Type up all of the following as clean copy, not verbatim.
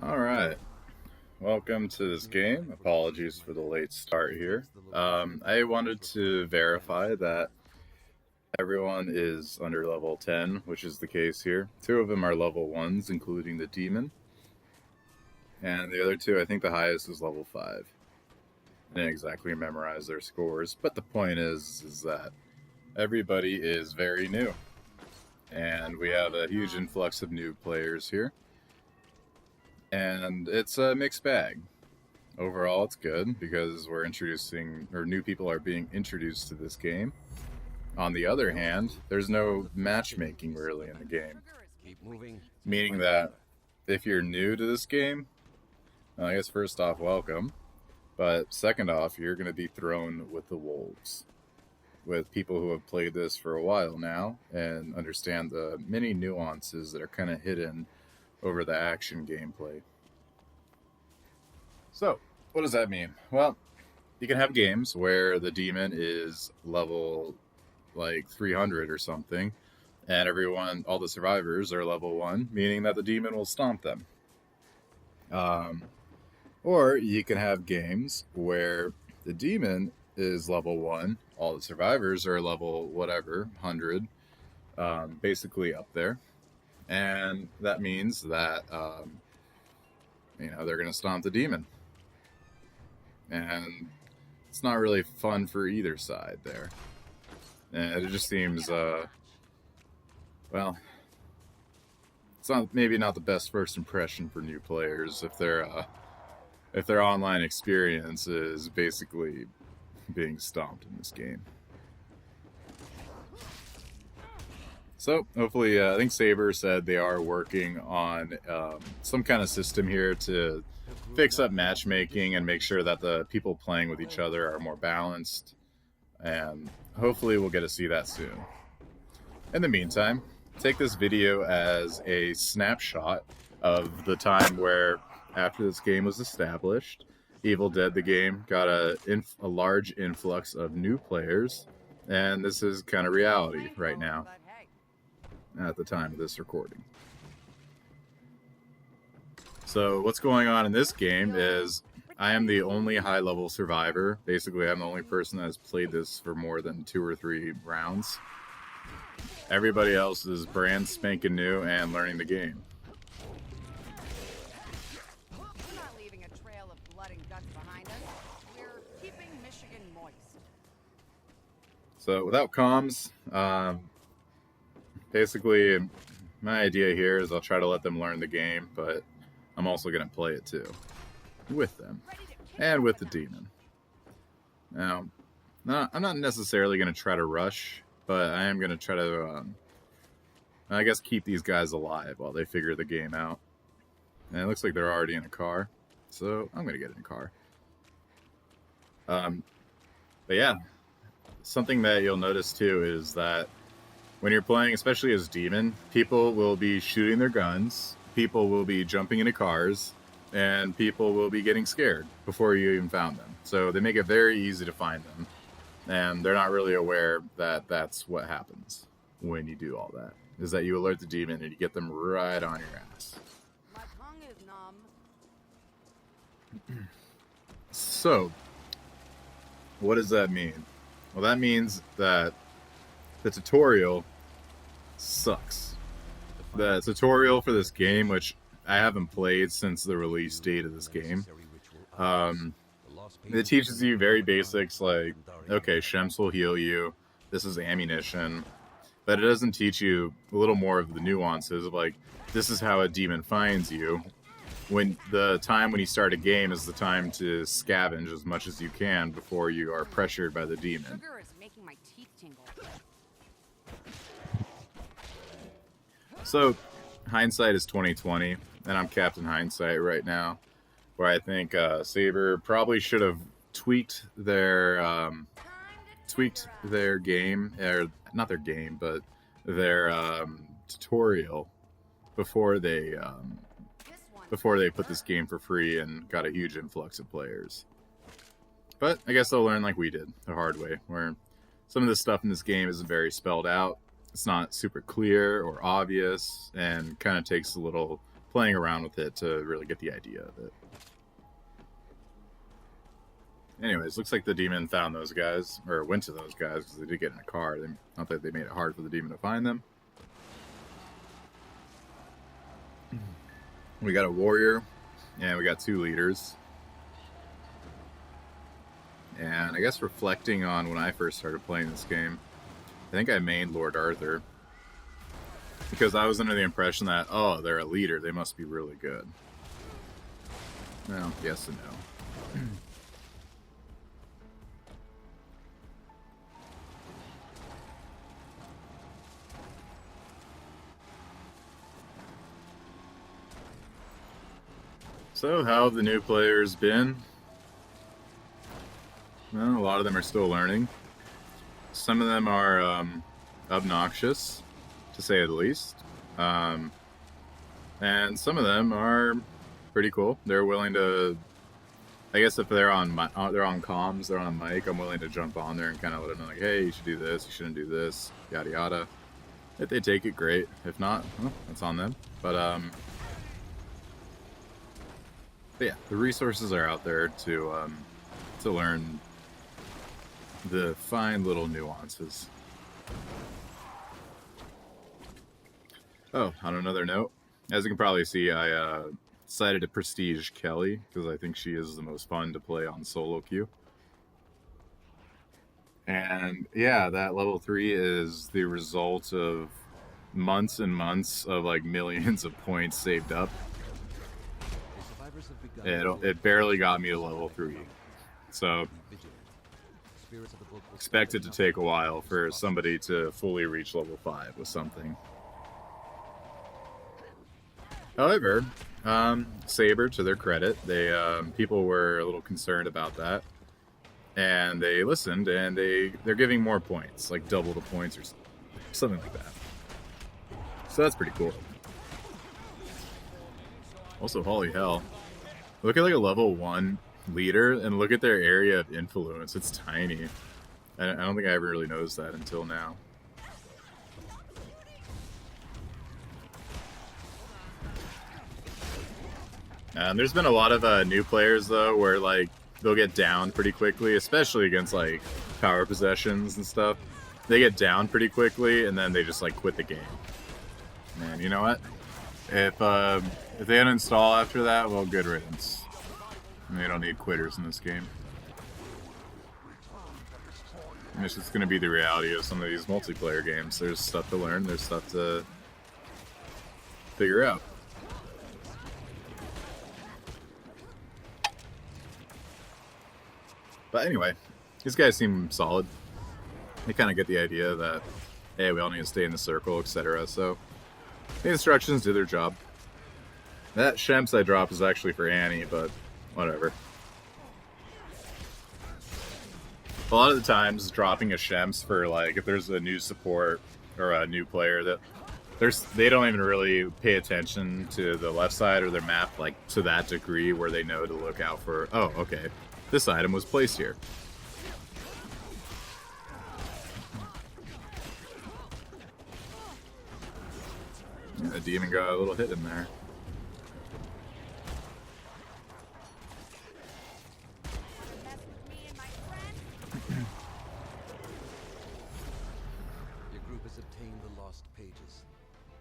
Alright, welcome to this game. Apologies for the late start here. I wanted to verify that everyone is under level 10, which is the case here. Two of them are level 1s, including the demon. And the other two, I think the highest is level 5. I didn't exactly memorize their scores, but the point is that everybody is very new. And we have a huge influx of new players here. And it's a mixed bag. Overall, it's good because we're introducing, or new people are being introduced to this game. On the other hand, there's no matchmaking really in the game. Meaning that if you're new to this game, I guess first off, welcome. But second off, you're going to be thrown with the wolves. With people who have played this for a while now and understand the many nuances that are kind of hidden over the action gameplay. So, what does that mean? Well, you can have games where the demon is level like 300 or something, and all the survivors are level 1, meaning that the demon will stomp them. Or you can have games where the demon is level 1, all the survivors are level whatever, 100, basically up there. And that means that, they're going to stomp the demon. And it's not really fun for either side there. And it just seems, it's maybe not the best first impression for new players if their online experience is basically being stomped in this game. So, hopefully, I think Saber said they are working on some kind of system here to fix up matchmaking and make sure that the people playing with each other are more balanced. And hopefully we'll get to see that soon. In the meantime, take this video as a snapshot of the time where, after this game was established, Evil Dead the game got a large influx of new players. And this is kind of reality right now, at the time of this recording. So what's going on in this game is I am the only high-level survivor. Basically, I'm the only person that has played this for more than 2 or 3 rounds. Everybody else is brand spanking new and learning the game. We're not leaving a trail of blood and guts behind us. We're keeping Michigan moist. So without comms, basically, my idea here is I'll try to let them learn the game, but I'm also going to play it too, with them, and with the demon. Now, I'm not necessarily going to try to rush, but I am going to try to, I guess, keep these guys alive while they figure the game out. And it looks like they're already in a car, so I'm going to get in a car. But yeah, something that you'll notice too is that when you're playing, especially as demon, people will be shooting their guns, people will be jumping into cars, and people will be getting scared before you even found them. So they make it very easy to find them, and they're not really aware that that's what happens when you do all that, is that you alert the demon and you get them right on your ass. My tongue is numb. So, what does that mean? Well, that means that the tutorial sucks. The tutorial for this game, which I haven't played since the release date of this game, it teaches you very basics like, okay, Shems will heal you, this is ammunition, but it doesn't teach you a little more of the nuances of like, this is how a demon finds you. When the time when you start a game is the time to scavenge as much as you can before you are pressured by the demon. Sugar is making my teeth tingle. So, hindsight is 2020, and I'm Captain Hindsight right now, where I think Saber probably should have tweaked their game, or not their game, but their tutorial before they put this game for free and got a huge influx of players. But I guess they'll learn like we did, the hard way, where some of the stuff in this game isn't very spelled out. It's not super clear or obvious, and kind of takes a little playing around with it to really get the idea of it. Anyways, looks like the demon found those guys, or went to those guys, because they did get in a car. Not that they made it hard for the demon to find them. We got a warrior, and we got 2 leaders. And I guess reflecting on when I first started playing this game, I think I mained Lord Arthur. Because I was under the impression that, oh, they're a leader, they must be really good. Well, yes and no. So, how have the new players been? Well, a lot of them are still learning. Some of them are obnoxious, to say the least. And some of them are pretty cool. They're willing to, I guess if they're on comms, they're on mic, I'm willing to jump on there and kind of let them know, like, hey, you should do this, you shouldn't do this, yada yada. If they take it, great. If not, well, that's on them. But yeah, the resources are out there to learn the fine little nuances. Oh, on another note, as you can probably see, I decided to prestige Kelly because I think she is the most fun to play on solo queue. And yeah, that level 3 is the result of months and months of like millions of points saved up. It barely got me to level 3. So expect it to take a while for somebody to fully reach level 5 with something. However, Saber, to their credit, they people were a little concerned about that, and they listened, and they're giving more points, like double the points or something like that. So that's pretty cool. Also, holy hell, look at like a level 1 leader, and look at their area of influence. It's tiny. I don't think I ever really noticed that until now. There's been a lot of new players though, where like they'll get down pretty quickly, especially against like power possessions and stuff. They get down pretty quickly, and then they just like quit the game. Man, you know what? If they uninstall after that, well, good riddance. And they don't need quitters in this game. And it's just going to be the reality of some of these multiplayer games. There's stuff to learn. There's stuff to figure out. But anyway, these guys seem solid. They kind of get the idea that, hey, we all need to stay in the circle, etc. So the instructions do their job. That Shemps I dropped is actually for Annie, but whatever. A lot of the times, dropping a Shemps for like if there's a new support or a new player that they don't even really pay attention to the left side or their map like to that degree where they know to look out for, oh, okay, this item was placed here. Yeah, the demon got a little hit in there. Your group has obtained the lost pages.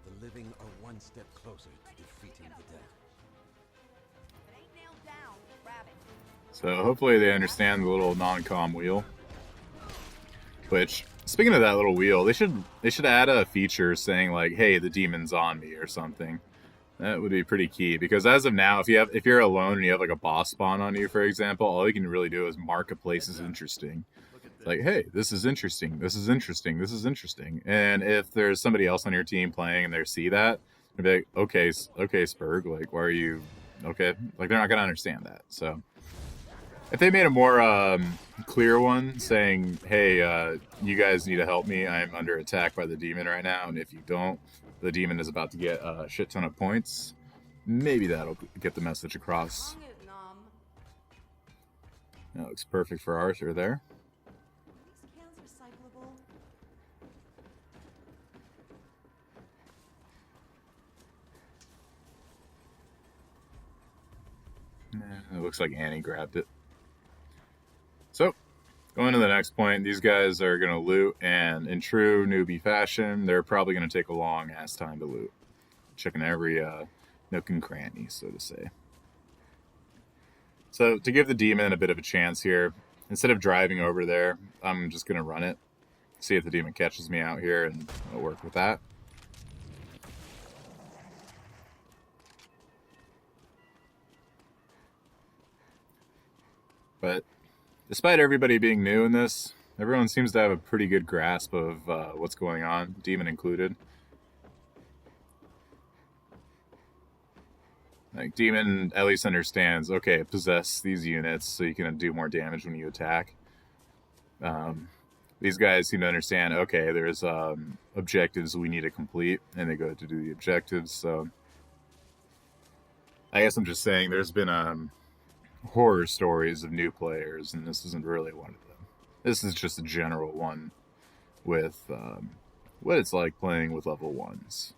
The living are one step closer to defeating the dead. So hopefully they understand the little non-com wheel. Which, speaking of that little wheel, they should add a feature saying like, "Hey, the demon's on me" or something. That would be pretty key, because as of now, if you're alone and you have like a boss spawn on you, for example, all you can really do is mark a place as interesting. It's like, hey, this is interesting, this is interesting, this is interesting. And if there's somebody else on your team playing and they see that, they'll be like, okay, Spurg, like, why are you okay? Like, they're not gonna understand that. So if they made a more clear one saying, hey, you guys need to help me, I'm under attack by the demon right now, and if you don't, the demon is about to get a shit ton of points, maybe that'll get the message across. That looks perfect for Arthur there. It looks like Annie grabbed it. So, going to the next point, these guys are going to loot, and in true newbie fashion, they're probably going to take a long ass time to loot. Checking every nook and cranny, so to say. So, to give the demon a bit of a chance here, instead of driving over there, I'm just going to run it. See if the demon catches me out here, and I'll work with that. But despite everybody being new in this, everyone seems to have a pretty good grasp of what's going on, demon included. Like, demon at least understands, okay, possess these units so you can do more damage when you attack. These guys seem to understand, okay, there's objectives we need to complete, and they go to do the objectives. So I guess I'm just saying there's been horror stories of new players, and this isn't really one of them. This is just a general one with what it's like playing with level 1s.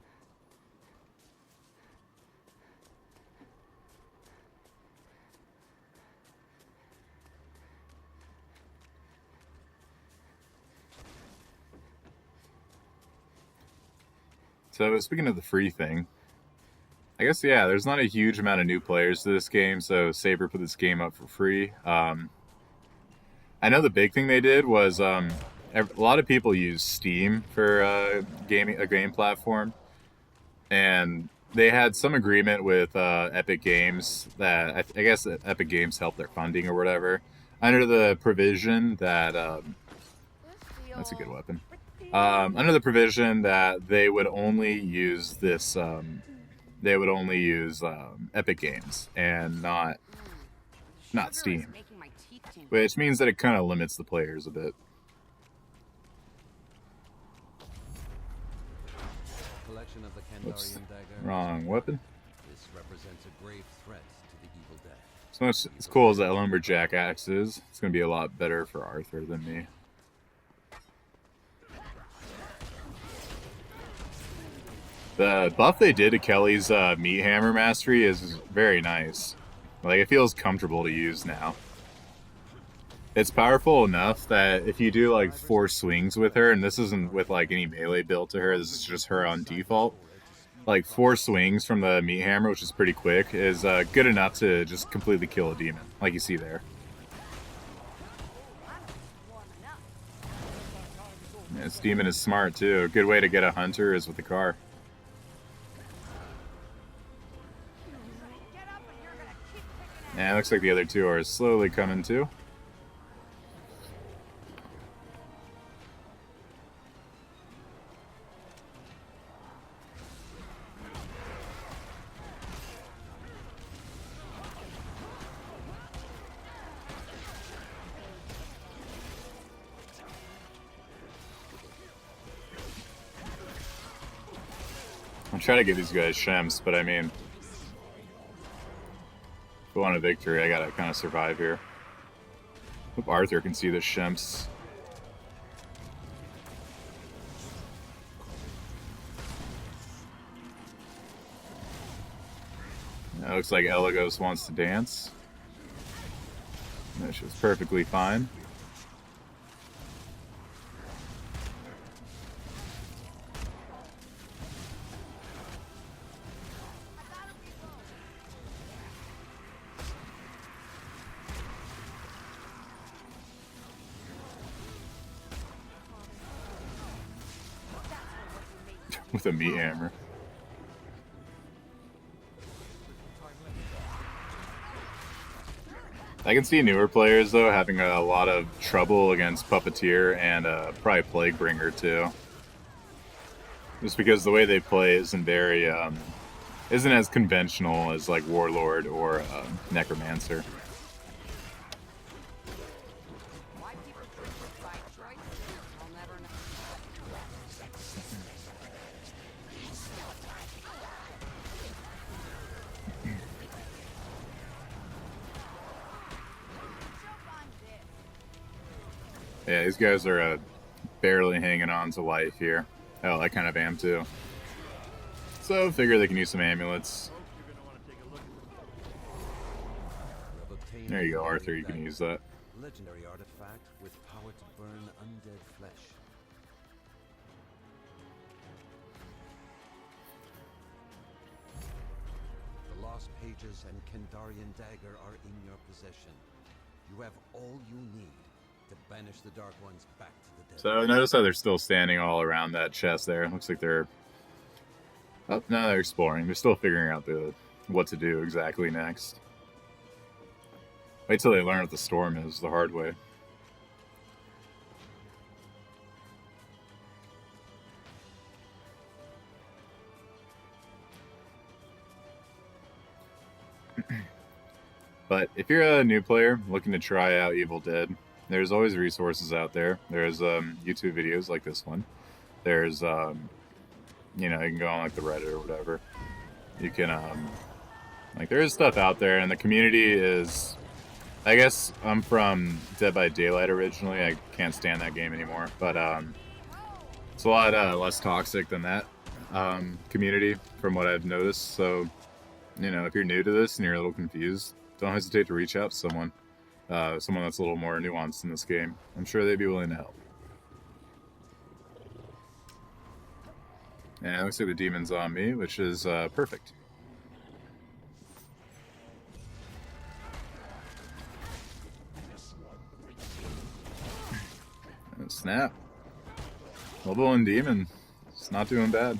So speaking of the free thing, I guess, yeah, there's not a huge amount of new players to this game, so Saber put this game up for free. I know the big thing they did was a lot of people use Steam for a game platform, and they had some agreement with Epic Games that I guess Epic Games helped their funding or whatever, under the provision that that's a good weapon. Under the provision that they would only use this. They would only use Epic Games and not Steam, which means that it kind of limits the players a bit. Collection of the Whoops. Kandarian dagger. Wrong weapon. This represents a grave threat to the evil dead. So much as cool as that lumberjack axe is, it's going to be a lot better for Arthur than me. The buff they did to Kelly's meat hammer mastery is very nice. Like, it feels comfortable to use now. It's powerful enough that if you do like 4 swings with her, and this isn't with like any melee build to her, this is just her on default. Like 4 swings from the meat hammer, which is pretty quick, is good enough to just completely kill a demon, like you see there. Yeah, this demon is smart too. A good way to get a hunter is with the car. Yeah, it looks like the other 2 are slowly coming too. I'm trying to get these guys shems, but I mean, if we want a victory, I gotta kind of survive here. Hope Arthur can see the shemps. It looks like Elagos wants to dance, which is perfectly fine. With a meat hammer. I can see newer players though having a lot of trouble against Puppeteer and probably Plaguebringer too. Just because the way they play isn't very isn't as conventional as like Warlord or Necromancer. Yeah, these guys are barely hanging on to life here. Hell, I kind of am too. So figure they can use some amulets. There you go, Arthur. You can use that. Legendary artifact with power to burn undead flesh. The lost pages and Kandarian dagger are in your possession. You have all you need to banish the Dark Ones back to the dead. So notice how they're still standing all around that chest there. Looks like they're... Oh, no, they're exploring. They're still figuring out what to do exactly next. Wait till they learn what the storm is the hard way. But if you're a new player looking to try out Evil Dead, there's always resources out there. There's YouTube videos like this one. There's, you know, you can go on like the Reddit or whatever. You can, like, there is stuff out there, and the community is... I guess I'm from Dead by Daylight originally. I can't stand that game anymore, but it's a lot less toxic than that community from what I've noticed. So, you know, if you're new to this and you're a little confused, don't hesitate to reach out to someone that's a little more nuanced in this game. I'm sure they'd be willing to help. And it looks like the demon's on me, which is perfect. And snap. Level 1 demon. It's not doing bad.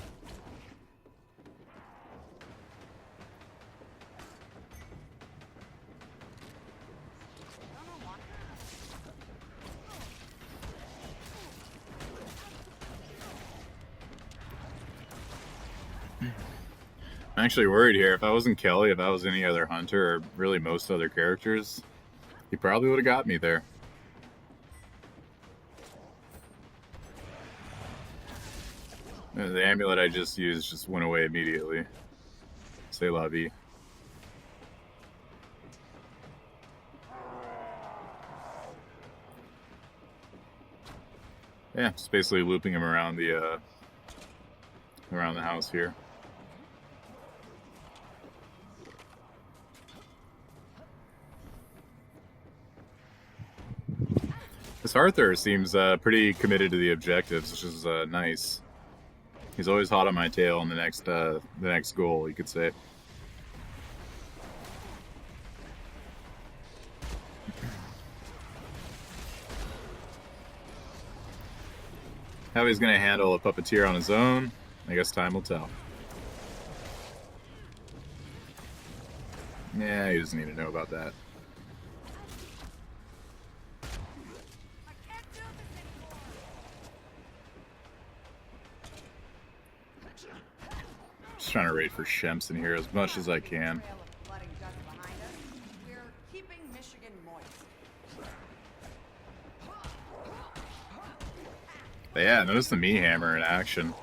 I'm actually worried here. If I wasn't Kelly, if I was any other hunter, or really most other characters, he probably would have got me there. The amulet I just used just went away immediately. C'est la vie. Yeah, just basically looping him around the house here. This Arthur seems pretty committed to the objectives, which is nice. He's always hot on my tail on the next goal, you could say. How he's going to handle a puppeteer on his own, I guess time will tell. Yeah, he doesn't need to know about that. Just trying to raid for Shemps in here as much as I can. But yeah, notice the me hammer in action.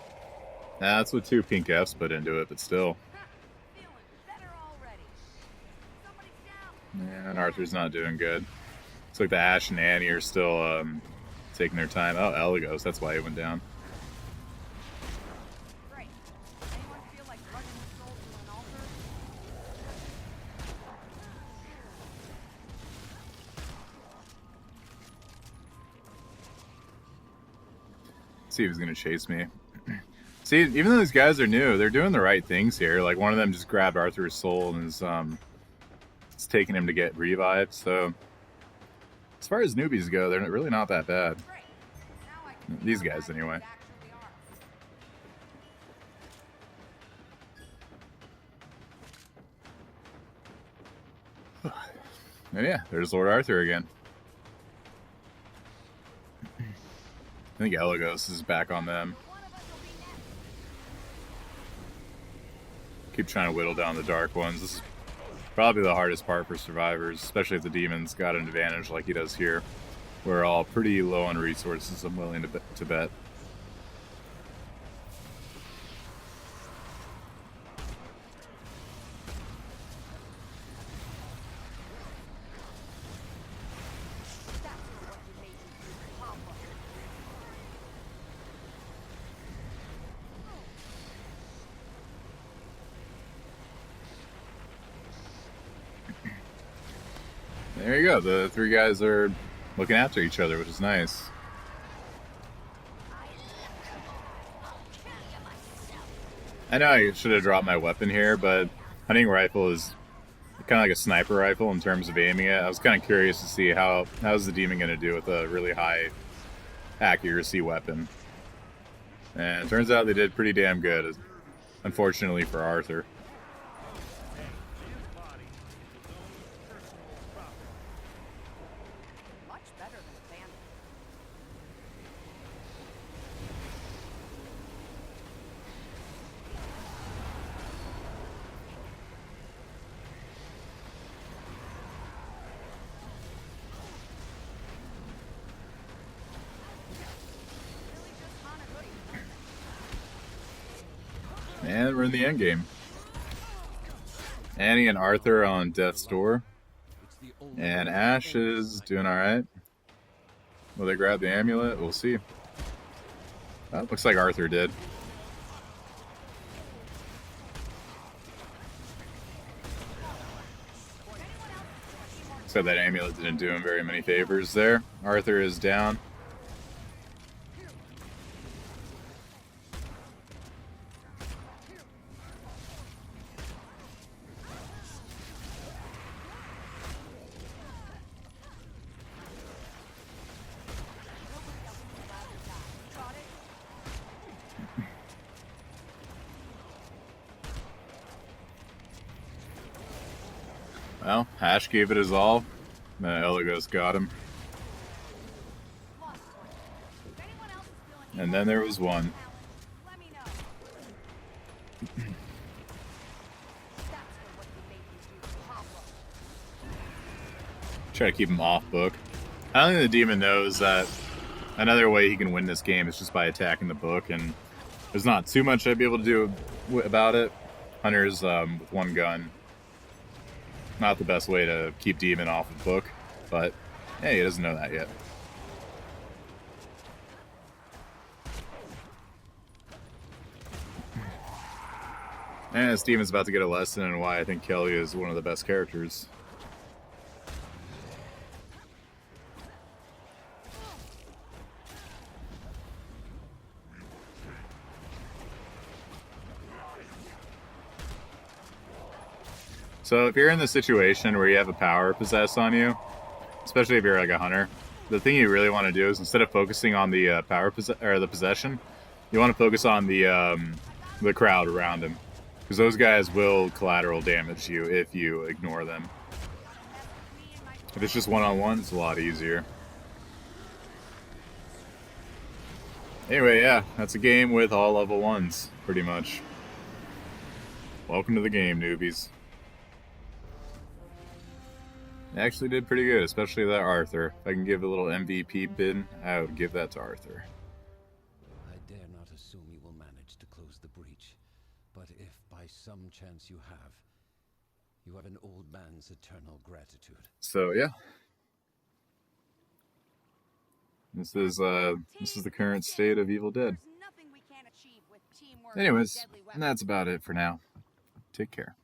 That's what 2 pink Fs put into it, but still. Yeah, and Arthur's not doing good. Looks like the Ash and Annie are still taking their time. Oh, Eligos, that's why he went down. See if he's gonna chase me. See, even though these guys are new, they're doing the right things here. Like, one of them just grabbed Arthur's soul and is it's taking him to get revived. So as far as newbies go, they're really not that bad. These guys anyway. And yeah, there's Lord Arthur again. I think Eligos is back on them. Keep trying to whittle down the Dark Ones. This is probably the hardest part for survivors, especially if the demon's got an advantage like he does here. We're all pretty low on resources, I'm willing to bet. There you go. The three guys are looking after each other, which is nice. I know I should have dropped my weapon here, but hunting rifle is kind of like a sniper rifle in terms of aiming it. I was kind of curious to see how's the demon going to do with a really high accuracy weapon. And it turns out they did pretty damn good, unfortunately for Arthur. Much better than a bandit. Really just on a hoodie. And we're in the end game. Annie and Arthur on death's door. It's the only And way Ash to is doing alright. Will they grab the amulet? We'll see. That looks like Arthur did. Except that amulet didn't do him very many favors there. Arthur is down. Well, Ash gave it his all. Eligos got him. If anyone else is feeling And then there was one. let me know. That's what you made me do, Pablo. Try to keep him off book. I don't think the demon knows that another way he can win this game is just by attacking the book, and there's not too much I'd be able to do about it. Hunter's with one gun. Not the best way to keep demon off of book, but hey, he doesn't know that yet. And this demon's about to get a lesson in why I think Kelly is one of the best characters. So if you're in the situation where you have a power possess on you, especially if you're like a hunter, the thing you really want to do is instead of focusing on the the possession, you want to focus on the crowd around him, because those guys will collateral damage you if you ignore them. If it's just one-on-one, it's a lot easier. Anyway, yeah, that's a game with all level 1s, pretty much. Welcome to the game, newbies. They actually did pretty good, especially that Arthur. If I can give a little MVP bid, I would give that to Arthur. I dare not assume you will manage to close the breach, but if by some chance you have an old man's eternal gratitude. So yeah, this is the current state of Evil Dead. There's nothing we can't achieve with teamwork and Anyways, deadly and weapons. that's about it for now. Take care.